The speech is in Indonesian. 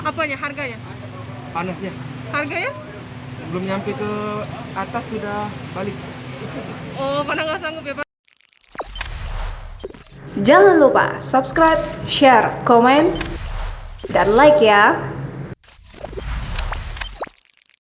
Apanya? Harganya? Panasnya. Harganya? Belum nyampe ke atas sudah balik. Oh, karena nggak sanggup ya Pak. Jangan lupa subscribe, share, komen, dan like ya.